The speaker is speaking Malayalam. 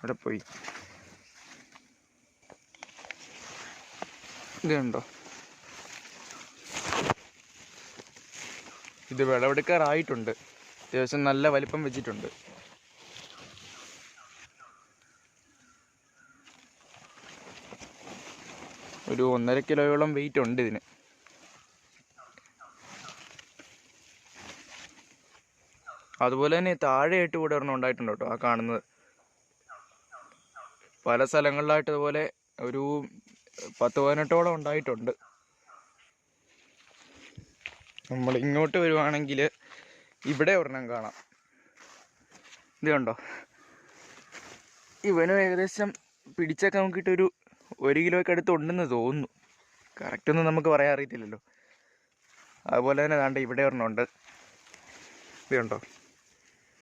ഇവിടെ പോയി. ഇതുണ്ടോ, ഇത് വിളവെടുക്കാറായിട്ടുണ്ട്. അത്യാവശ്യം നല്ല വലിപ്പം വെച്ചിട്ടുണ്ട്. ഒരു 1.5 കിലോയോളം വെയിറ്റ് ഉണ്ട് ഇതിന്. അതുപോലെ തന്നെ താഴെയായിട്ട് കൂടെ ഒരെണ്ണം ഉണ്ടായിട്ടുണ്ട് കേട്ടോ, ആ കാണുന്നത്. പല സ്ഥലങ്ങളിലായിട്ട് അതുപോലെ ഒരു 10-18ഓളം ഉണ്ടായിട്ടുണ്ട്. നമ്മൾ ഇങ്ങോട്ട് വരുവാണെങ്കിൽ ഇവിടെ ഒരെണ്ണം കാണാം. ഇത് കണ്ടോ, ഇവനും ഏകദേശം പിടിച്ചൊക്കെ നോക്കിയിട്ടൊരു 1 കിലോയ്ക്ക് അടുത്ത് ഉണ്ടെന്ന് തോന്നുന്നു. കറക്റ്റൊന്നും നമുക്ക് പറയാൻ അറിയത്തില്ലല്ലോ. അതുപോലെ തന്നെ ദാണ്ട് ഇവിടെ ഒരെണ്ണം ഉണ്ട്. ഇത് കണ്ടോ.